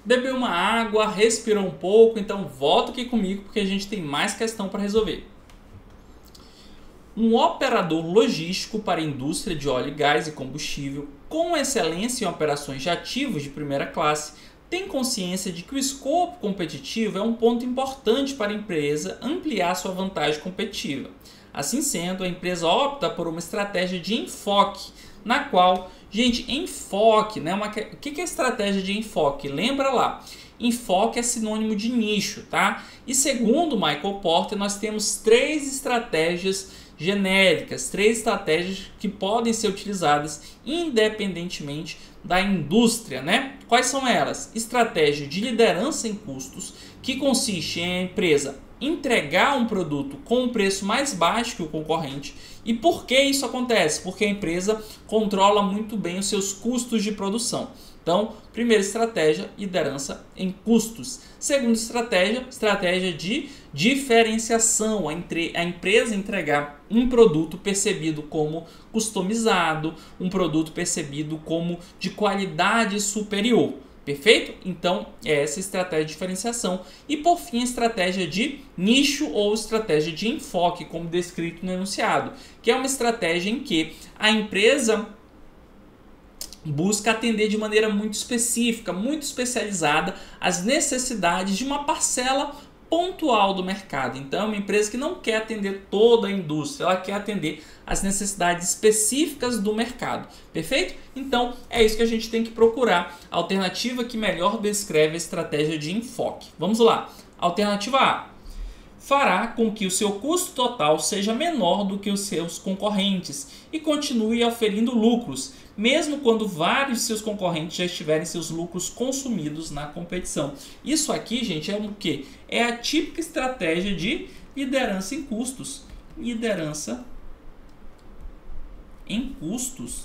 Bebeu uma água, respirou um pouco, então volta aqui comigo porque a gente tem mais questão para resolver. Um operador logístico para a indústria de óleo, gás e combustível, com excelência em operações de ativos de primeira classe, tem consciência de que o escopo competitivo é um ponto importante para a empresa ampliar sua vantagem competitiva. Assim sendo, a empresa opta por uma estratégia de enfoque, na qual, gente, enfoque, né? O que é estratégia de enfoque? Lembra lá, enfoque é sinônimo de nicho, tá? E segundo Michael Porter, nós temos 3 estratégias genéricas, 3 estratégias que podem ser utilizadas independentemente da indústria, né? Quais são elas? Estratégia de liderança em custos, que consiste em a empresa entregar um produto com um preço mais baixo que o concorrente. E por que isso acontece? Porque a empresa controla muito bem os seus custos de produção. Então, primeira estratégia, liderança em custos. Segunda estratégia, estratégia de diferenciação. A empresa entregar um produto percebido como customizado, um produto percebido como de qualidade superior. Perfeito? Então, é essa estratégia de diferenciação. E, por fim, a estratégia de nicho ou estratégia de enfoque, como descrito no enunciado, que é uma estratégia em que a empresa busca atender de maneira muito específica, muito especializada, as necessidades de uma parcela pontual do mercado. Então, é uma empresa que não quer atender toda a indústria, ela quer atender as necessidades específicas do mercado. Perfeito? Então, é isso que a gente tem que procurar. A alternativa que melhor descreve a estratégia de enfoque. Vamos lá. Alternativa A. Fará com que o seu custo total seja menor do que os seus concorrentes e continue oferindo lucros, mesmo quando vários de seus concorrentes já tiverem seus lucros consumidos na competição. Isso aqui, gente, é o quê? É a típica estratégia de liderança em custos. Liderança em custos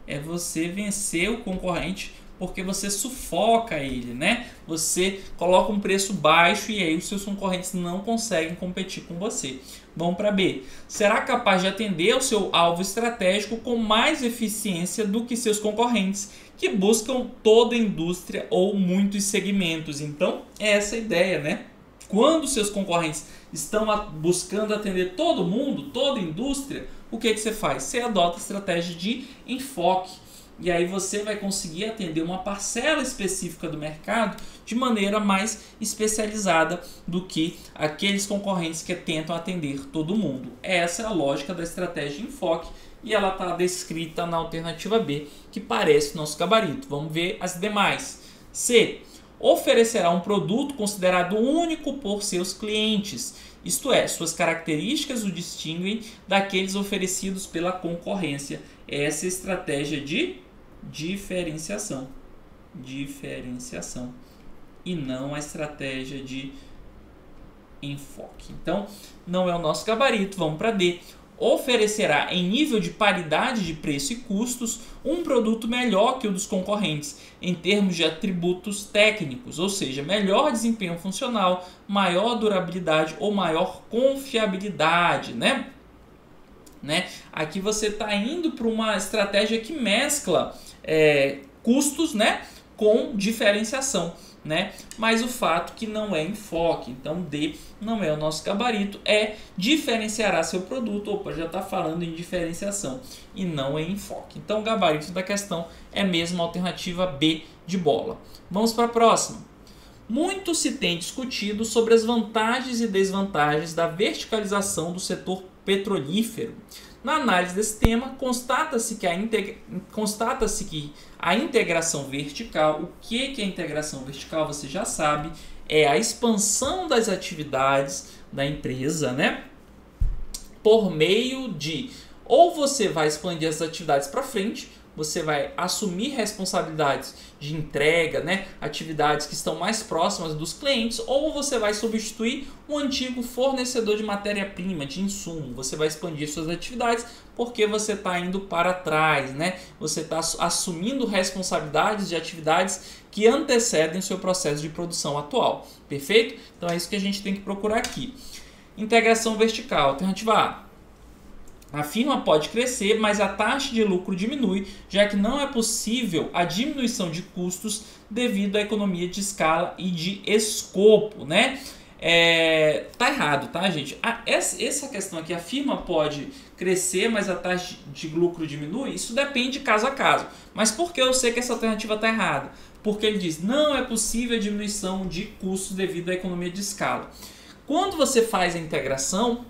é você vencer o concorrente porque você sufoca ele, né? Você coloca um preço baixo e aí os seus concorrentes não conseguem competir com você. Vamos para B. Será capaz de atender ao seu alvo estratégico com mais eficiência do que seus concorrentes, que buscam toda a indústria ou muitos segmentos. Então, é essa a ideia, né? Quando seus concorrentes estão buscando atender todo mundo, toda a indústria, o que você faz? Você adota a estratégia de enfoque. E aí você vai conseguir atender uma parcela específica do mercado de maneira mais especializada do que aqueles concorrentes que tentam atender todo mundo. Essa é a lógica da estratégia de enfoque e ela está descrita na alternativa B, que parece nosso gabarito. Vamos ver as demais. C. Oferecerá um produto considerado único por seus clientes. Isto é, suas características o distinguem daqueles oferecidos pela concorrência. Essa é a estratégia de diferenciação e não a estratégia de enfoque. Então, não é o nosso gabarito, vamos para D. Oferecerá em nível de paridade de preço e custos um produto melhor que o dos concorrentes em termos de atributos técnicos, ou seja, melhor desempenho funcional, maior durabilidade ou maior confiabilidade, né? Aqui você está indo para uma estratégia que mescla custos, né, com diferenciação, né? Mas o fato que não é enfoque, então D não é o nosso gabarito, diferenciará seu produto. Opa, já está falando em diferenciação e não em enfoque. Então o gabarito da questão é mesmo a alternativa B de bola. Vamos para a próxima. Muito se tem discutido sobre as vantagens e desvantagens da verticalização do setor petrolífero. Na análise desse tema, constata-se que a integração vertical, o que é a integração vertical, você já sabe, é a expansão das atividades da empresa, né? Por meio de, ou você vai expandir as atividades para frente, você vai assumir responsabilidades de entrega, né? Atividades que estão mais próximas dos clientes, ou você vai substituir um antigo fornecedor de matéria-prima, de insumo. Você vai expandir suas atividades porque você está indo para trás, né? Você está assumindo responsabilidades de atividades que antecedem o seu processo de produção atual. Perfeito? Então é isso que a gente tem que procurar aqui. Integração vertical, alternativa A. A firma pode crescer, mas a taxa de lucro diminui, já que não é possível a diminuição de custos devido à economia de escala e de escopo, né? Tá errado, tá, gente? Essa questão aqui, a firma pode crescer, mas a taxa de lucro diminui, isso depende de caso a caso. Mas por que eu sei que essa alternativa está errada? Porque ele diz, não é possível a diminuição de custos devido à economia de escala. Quando você faz a integração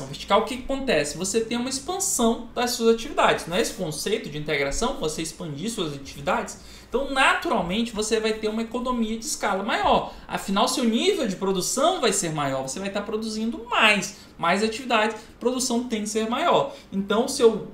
vertical, o que acontece? Você tem uma expansão das suas atividades. Não é esse conceito de integração, você expandir suas atividades? Então, naturalmente, você vai ter uma economia de escala maior. Afinal, seu nível de produção vai ser maior, você vai estar produzindo mais atividades, produção tem que ser maior. Então,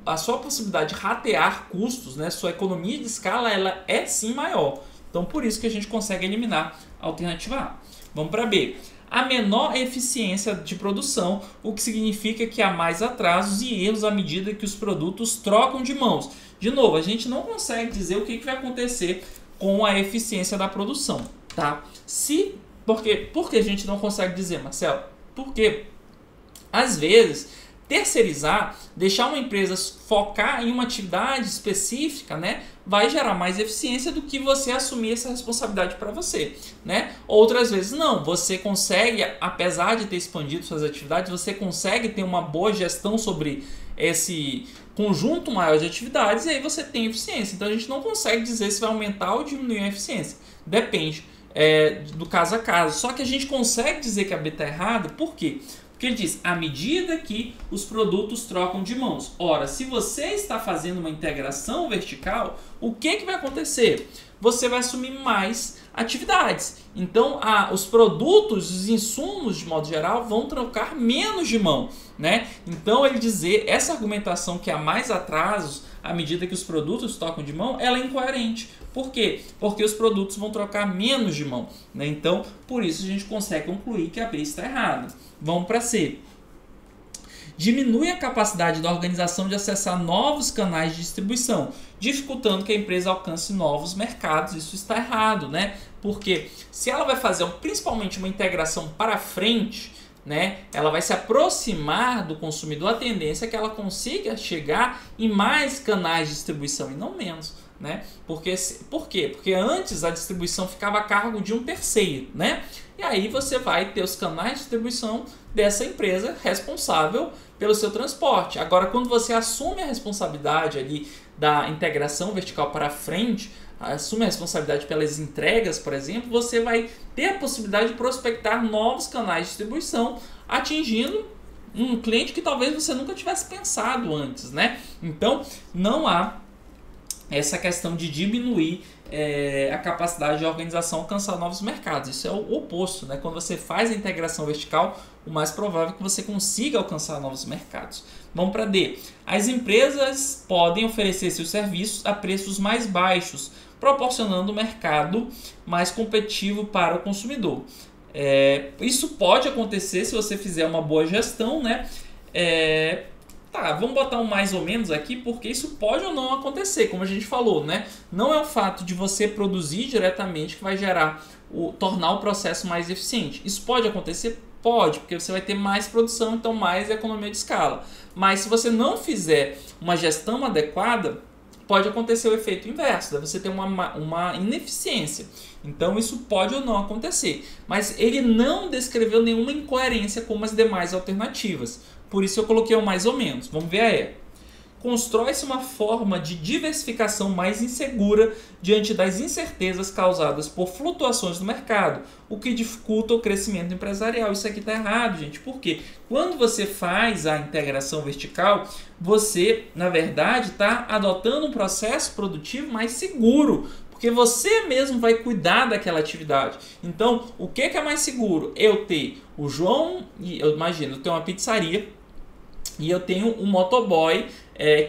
a sua possibilidade de ratear custos, né, sua economia de escala, ela é sim maior. Então, por isso que a gente consegue eliminar a alternativa A. Vamos para B. A menor eficiência de produção, o que significa que há mais atrasos e erros à medida que os produtos trocam de mãos. De novo, a gente não consegue dizer o que vai acontecer com a eficiência da produção, tá? Por que a gente não consegue dizer, Marcelo? Porque, às vezes, terceirizar, deixar uma empresa focar em uma atividade específica, né, vai gerar mais eficiência do que você assumir essa responsabilidade para você, né? Outras vezes não, você consegue, apesar de ter expandido suas atividades, você consegue ter uma boa gestão sobre esse conjunto maior de atividades e aí você tem eficiência. Então a gente não consegue dizer se vai aumentar ou diminuir a eficiência, depende do caso a caso. Só que a gente consegue dizer que a B está errada, por quê? Porque ele diz, à medida que os produtos trocam de mãos. Ora, se você está fazendo uma integração vertical, o que vai acontecer? Você vai assumir mais atividades. Então, os produtos, os insumos, de modo geral, vão trocar menos de mão, né? Então, ele dizer, essa argumentação que há mais atrasos à medida que os produtos trocam de mão, ela é incoerente. Por quê? Porque os produtos vão trocar menos de mão, né? Então, por isso a gente consegue concluir que a B está errada. Vamos para C. Diminui a capacidade da organização de acessar novos canais de distribuição, dificultando que a empresa alcance novos mercados. Isso está errado, né? Porque se ela vai fazer principalmente uma integração para frente, né, ela vai se aproximar do consumidor, a tendência é que ela consiga chegar em mais canais de distribuição e não menos, né? Por quê? Porque antes a distribuição ficava a cargo de um terceiro, né? E aí você vai ter os canais de distribuição dessa empresa responsável pelo seu transporte. Agora, quando você assume a responsabilidade ali da integração vertical para frente, assume a responsabilidade pelas entregas, por exemplo, você vai ter a possibilidade de prospectar novos canais de distribuição, atingindo um cliente que talvez você nunca tivesse pensado antes, né? Então, não há essa questão de diminuir a capacidade de organização alcançar novos mercados. Isso é o oposto, né? Quando você faz a integração vertical, o mais provável é que você consiga alcançar novos mercados. Vamos para D. As empresas podem oferecer seus serviços a preços mais baixos, proporcionando um mercado mais competitivo para o consumidor. Isso pode acontecer se você fizer uma boa gestão, né? Vamos botar um mais ou menos aqui, porque isso pode ou não acontecer, como a gente falou, né? Não é o fato de você produzir diretamente que vai tornar o processo mais eficiente. Isso pode acontecer? Pode, porque você vai ter mais produção, então mais economia de escala. Mas se você não fizer uma gestão adequada, pode acontecer o efeito inverso, né? Você ter uma ineficiência. Então isso pode ou não acontecer. Mas ele não descreveu nenhuma incoerência como as demais alternativas. Por isso eu coloquei o mais ou menos. Vamos ver a E. Constrói-se uma forma de diversificação mais insegura diante das incertezas causadas por flutuações no mercado, o que dificulta o crescimento empresarial. Isso aqui está errado, gente. Por quê? Quando você faz a integração vertical, você, na verdade, está adotando um processo produtivo mais seguro, porque você mesmo vai cuidar daquela atividade. Então, o que é mais seguro? Eu ter o João, eu tenho uma pizzaria, e eu tenho um motoboy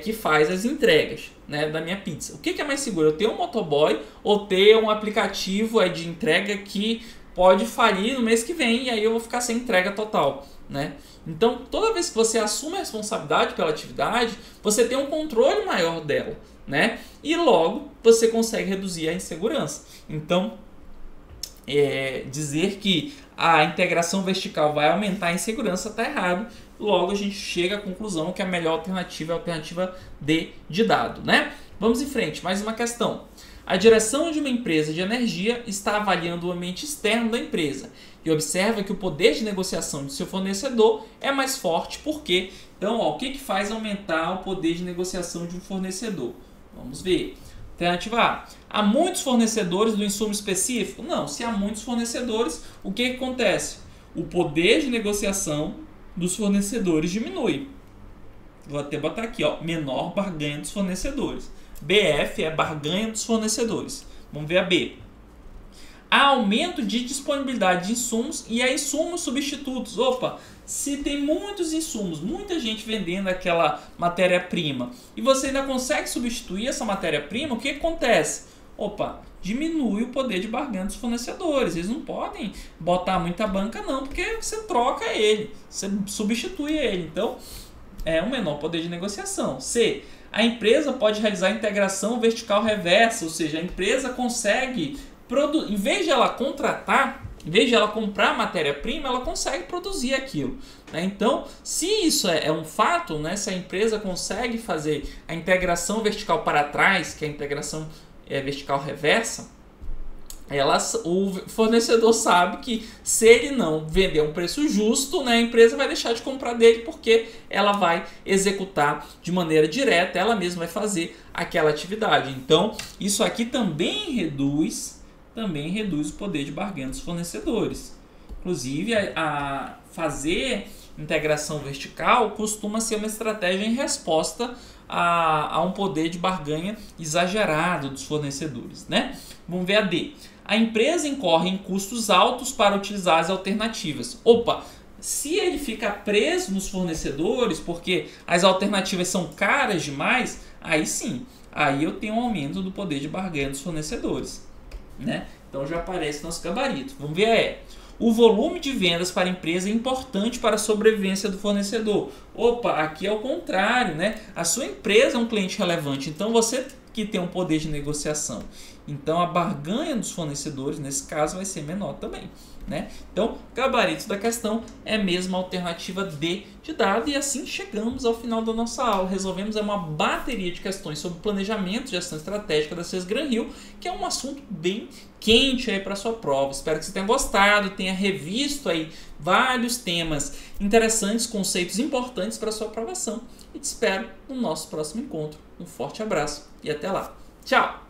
que faz as entregas, né, da minha pizza. O que é mais seguro? Eu ter um motoboy ou ter um aplicativo de entrega que pode falir no mês que vem e aí eu vou ficar sem entrega total, né? Então, toda vez que você assume a responsabilidade pela atividade, você tem um controle maior dela, né? E logo você consegue reduzir a insegurança. Então, dizer que a integração vertical vai aumentar a insegurança está errado, logo a gente chega à conclusão que a melhor alternativa é a alternativa D de dado, né? Vamos em frente, mais uma questão. A direção de uma empresa de energia está avaliando o ambiente externo da empresa e observa que o poder de negociação de seu fornecedor é mais forte. Por quê? Então, ó, o que faz aumentar o poder de negociação de um fornecedor? Vamos ver. Alternativa A. Há muitos fornecedores do insumo específico? Não. Se há muitos fornecedores, o que acontece? O poder de negociação dos fornecedores diminui. Vou até botar aqui, ó, menor barganha dos fornecedores. BF é barganha dos fornecedores. Vamos ver a B. Há aumento de disponibilidade de insumos e há insumos substitutos. Opa, se tem muitos insumos, muita gente vendendo aquela matéria-prima e você ainda consegue substituir essa matéria-prima, o que acontece? Opa, diminui o poder de barganha dos fornecedores. Eles não podem botar muita banca não, porque você troca ele, você substitui ele. Então, é um menor poder de negociação. C. A empresa pode realizar integração vertical reversa, ou seja, a empresa consegue, em vez de ela contratar, em vez de ela comprar matéria-prima, ela consegue produzir aquilo, né? Então, se isso é um fato, né, se a empresa consegue fazer a integração vertical para trás, que é a integração vertical reversa, o fornecedor sabe que se ele não vender um preço justo, né, a empresa vai deixar de comprar dele porque ela vai executar de maneira direta, ela mesma vai fazer aquela atividade. Então, isso aqui também reduz o poder de barganha dos fornecedores. Inclusive, a fazer integração vertical costuma ser uma estratégia em resposta a um poder de barganha exagerado dos fornecedores, né? Vamos ver a D. A empresa incorre em custos altos para utilizar as alternativas. Opa, se ele fica preso nos fornecedores porque as alternativas são caras demais, aí sim, aí eu tenho um aumento do poder de barganha dos fornecedores, né? Então já aparece nosso gabarito. Vamos ver a E. O volume de vendas para a empresa é importante para a sobrevivência do fornecedor. Opa, aqui é o contrário, né? A sua empresa é um cliente relevante, então você que tem um poder de negociação. Então a barganha dos fornecedores, nesse caso, vai ser menor também, né? Então, o gabarito da questão é mesmo a alternativa D de dado, e assim chegamos ao final da nossa aula. Resolvemos uma bateria de questões sobre planejamento e gestão estratégica da CES Gran Rio, que é um assunto bem quente aí para sua prova. Espero que você tenha gostado, tenha revisto aí vários temas interessantes, conceitos importantes para sua aprovação, e te espero no nosso próximo encontro. Um forte abraço e até lá. Tchau!